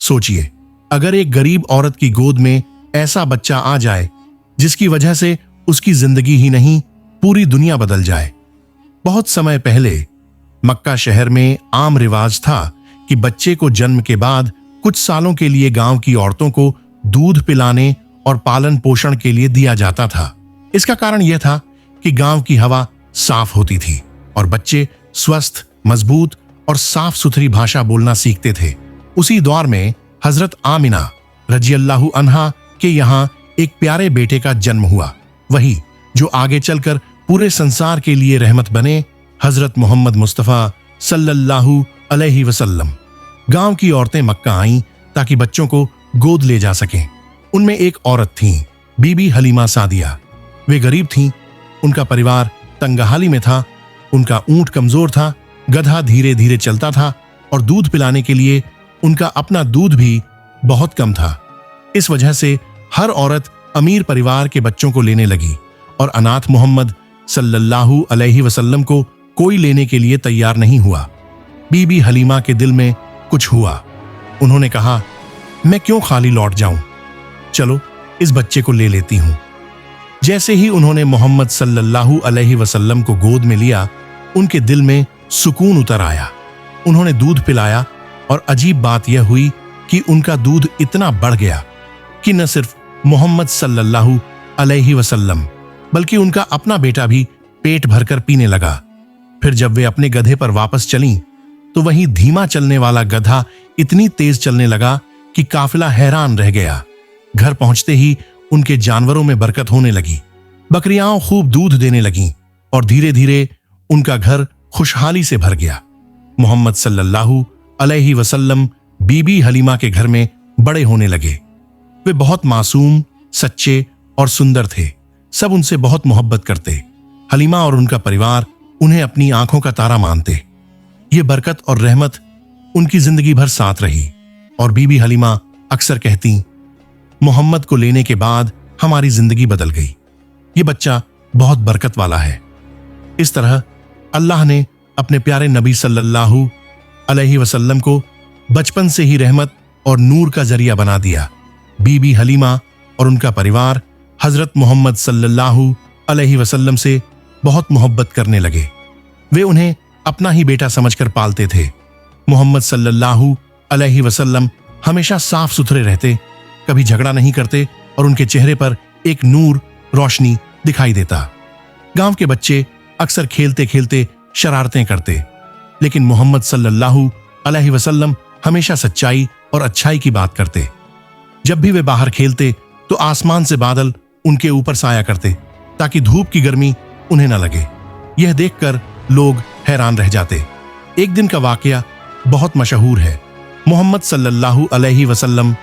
सोचिए, अगर एक गरीब औरत की गोद में ऐसा बच्चा आ जाए जिसकी वजह से उसकी जिंदगी ही नहीं पूरी दुनिया बदल जाए। बहुत समय पहले मक्का शहर में आम रिवाज था कि बच्चे को जन्म के बाद कुछ सालों के लिए गांव की औरतों को दूध पिलाने और पालन पोषण के लिए दिया जाता था। इसका कारण यह था कि गांव की हवा साफ होती थी और बच्चे स्वस्थ, मजबूत और साफ सुथरी भाषा बोलना सीखते थे। उसी दौर में हजरत आमिना रजियल्लाहु अन्हा के यहाँ एक प्यारे बेटे का जन्म हुआ, वही जो आगे चलकर पूरे संसार के लिए रहमत बने, हजरत मोहम्मद मुस्तफा सल्लल्लाहु अलैहि वसल्लम। गांव की औरतें मक्का आईं ताकि बच्चों को गोद ले जा सकें। उनमें एक औरत थी, बीबी हलीमा सादिया। वे गरीब थीं, उनका परिवार तंगहाली में था, उनका ऊंट कमजोर था, गधा धीरे धीरे चलता था और दूध पिलाने के लिए उनका अपना दूध भी बहुत कम था। इस वजह से हर औरत अमीर परिवार के बच्चों को लेने लगी और अनाथ मोहम्मद सल्लल्लाहु अलैहि वसल्लम को कोई लेने के लिए तैयार नहीं हुआ। बीबी हलीमा के दिल में कुछ हुआ। उन्होंने कहा, मैं क्यों खाली लौट जाऊं, चलो इस बच्चे को ले लेती हूं। जैसे ही उन्होंने मोहम्मद सल्लल्लाहु अलैहि वसल्लम को गोद में लिया, उनके दिल में सुकून उतर आया। उन्होंने दूध पिलाया और अजीब बात यह हुई कि उनका दूध इतना बढ़ गया कि न सिर्फ मोहम्मद सल्लल्लाहु अलैहि वसल्लम बल्कि उनका अपना बेटा भी पेट भरकर पीने लगा। फिर जब वे अपने गधे पर वापस चलीं, तो वहीं धीमा चलने वाला गधा इतनी तेज चलने लगा कि काफिला हैरान रह गया। घर पहुंचते ही उनके जानवरों में बरकत होने लगी। बकरियां खूब दूध देने लगीं और धीरे धीरे उनका घर खुशहाली से भर गया। मोहम्मद सल्लल्लाहु अलैहि वसल्लम बीबी हलीमा के घर में बड़े होने लगे। वे बहुत मासूम, सच्चे और सुंदर थे। सब उनसे बहुत मोहब्बत करते। हलीमा और उनका परिवार उन्हें अपनी आंखों का तारा मानते। ये बरकत और रहमत उनकी जिंदगी भर साथ रही और बीबी हलीमा अक्सर कहती, मोहम्मद को लेने के बाद हमारी जिंदगी बदल गई। ये बच्चा बहुत बरकत वाला है। इस तरह अल्लाह ने अपने प्यारे नबी सल्लल्लाहु अलैहि वसल्लम को बचपन से ही रहमत और नूर का जरिया बना दिया। बीबी हलीमा और उनका परिवार हजरत मोहम्मद सल्लल्लाहु अलैहि वसल्लम से बहुत मोहब्बत करने लगे। वे उन्हें अपना ही बेटा समझकर पालते थे। मोहम्मद सल्लल्लाहु अलैहि वसल्लम हमेशा साफ सुथरे रहते, कभी झगड़ा नहीं करते और उनके चेहरे पर एक नूर, रोशनी दिखाई देता। गांव के बच्चे अक्सर खेलते खेलते शरारतें करते, लेकिन मोहम्मद सल्लल्लाहु अलैहि वसल्लम हमेशा सच्चाई और अच्छाई की बात करते। जब भी वे बाहर खेलते तो आसमान से बादल उनके ऊपर साया करते ताकि धूप की गर्मी उन्हें न लगे। यह देखकर लोग हैरान रह जाते। एक दिन का वाकया बहुत मशहूर है। मोहम्मद सल्लल्लाहु अलैहि वसल्लम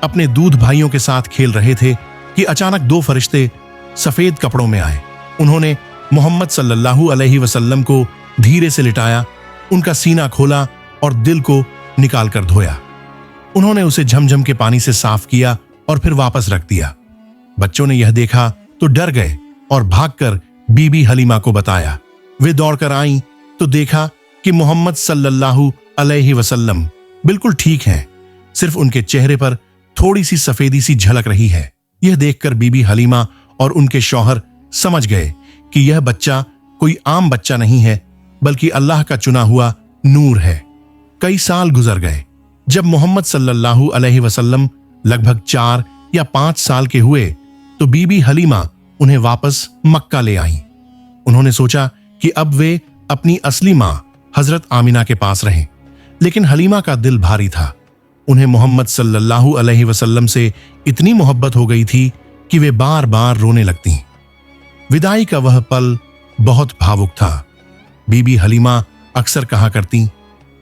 अपने दूध भाइयों के साथ खेल रहे थे कि अचानक दो फरिश्ते सफेद कपड़ों में आए। उन्होंने मोहम्मद सल्लल्लाहु अलैहि वसल्लम को धीरे से लिटाया, उनका सीना खोला और दिल को निकाल कर धोया। उन्होंने उसे झमझम के पानी से साफ किया और फिर वापस रख दिया। बच्चों ने यह देखा तो डर गए और भागकर बीबी हलीमा को बताया। वे दौड़कर आईं तो देखा कि मोहम्मद सल्लल्लाहु अलैहि वसल्लम बिल्कुल ठीक हैं, सिर्फ उनके चेहरे पर थोड़ी सी सफेदी सी झलक रही है। यह देखकर बीबी हलीमा और उनके शौहर समझ गए कि यह बच्चा कोई आम बच्चा नहीं है, बल्कि अल्लाह का चुना हुआ नूर है। कई साल गुजर गए। जब मोहम्मद सल्लल्लाहु अलैहि वसल्लम लगभग 4 या 5 साल के हुए तो बीबी हलीमा उन्हें वापस मक्का ले आईं। उन्होंने सोचा कि अब वे अपनी असली मां हजरत आमिना के पास रहें, लेकिन हलीमा का दिल भारी था। उन्हें मोहम्मद सल्लल्लाहु अलैहि वसल्लम से इतनी मोहब्बत हो गई थी कि वे बार बार रोने लगती। विदाई का वह पल बहुत भावुक था। बीबी हलीमा अक्सर कहा करती,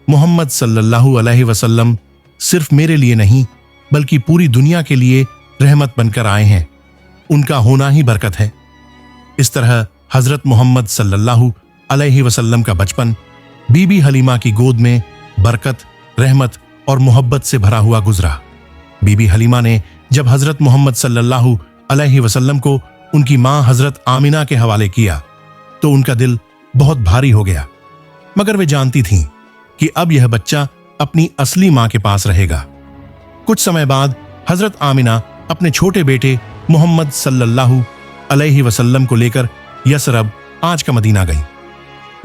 मोहम्मद सल्लल्लाहु अलैहि वसल्लम सिर्फ मेरे लिए नहीं बल्कि पूरी दुनिया के लिए रहमत बनकर आए हैं, उनका होना ही बरकत है। इस तरह हजरत मोहम्मद सल्लल्लाहु अलैहि वसल्लम का बचपन बीबी हलीमा की गोद में बरकत, रहमत और मोहब्बत से भरा हुआ गुजरा। बीबी हलीमा ने जब हजरत मोहम्मद सल्लल्लाहु अलैहि वसल्लम को उनकी मां हजरत आमिना के हवाले किया तो उनका दिल बहुत भारी हो गया, मगर वे जानती थीं कि अब यह बच्चा अपनी असली मां के पास रहेगा। कुछ समय बाद हजरत आमिना अपने छोटे बेटे मोहम्मद सल्लल्लाहु अलैहि वसल्लम को लेकर यसरब, आज का मदीना गई।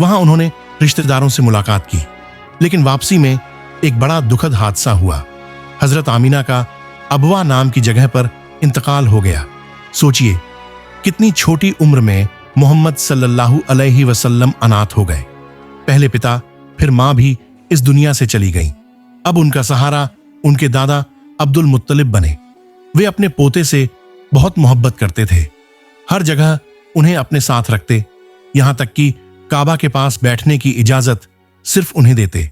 वहां उन्होंने रिश्तेदारों से मुलाकात की, लेकिन वापसी में एक बड़ा दुखद हादसा हुआ। हजरत आमिना का अबवा नाम की जगह पर इंतकाल हो गया। सोचिए, कितनी छोटी उम्र में मोहम्मद सल्लल्लाहु अलैहि वसल्लम अनाथ हो गए। पहले पिता फिर मां भी इस दुनिया से चली गईं। अब उनका सहारा उनके दादा अब्दुल मुत्तलिब बने। वे अपने पोते से बहुत मोहब्बत करते थे, हर जगह उन्हें अपने साथ रखते, यहां तक कि काबा के पास बैठने की इजाजत सिर्फ उन्हें देते।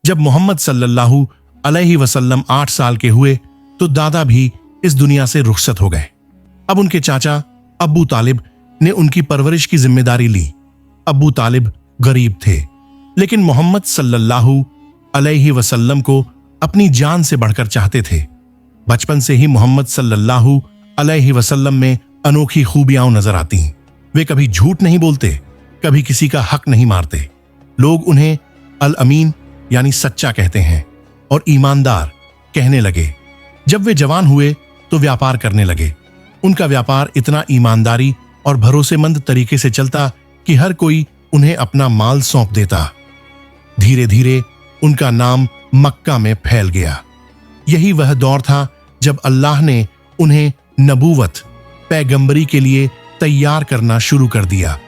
जब मोहम्मद सल्लल्लाहु अलैहि वसल्लम 8 साल के हुए तो दादा भी इस दुनिया से रुखसत हो गए। अब उनके चाचा अब्बू तालिब ने उनकी परवरिश की जिम्मेदारी ली। अब्बू तालिब गरीब थे, लेकिन मोहम्मद सल्लल्लाहु अलैहि वसल्लम को अपनी जान से बढ़कर चाहते थे। बचपन से ही मोहम्मद सल्लल्लाहु अलैहि वसल्लम में अनोखी खूबियां नजर आती। वे कभी झूठ नहीं बोलते, कभी किसी का हक नहीं मारते। लोग उन्हें अल अमीन यानी सच्चा कहते हैं और ईमानदार कहने लगे। जब वे जवान हुए तो व्यापार करने लगे। उनका व्यापार इतना ईमानदारी और भरोसेमंद तरीके से चलता कि हर कोई उन्हें अपना माल सौंप देता। धीरे धीरे उनका नाम मक्का में फैल गया। यही वह दौर था जब अल्लाह ने उन्हें नबूवत, पैगंबरी के लिए तैयार करना शुरू कर दिया।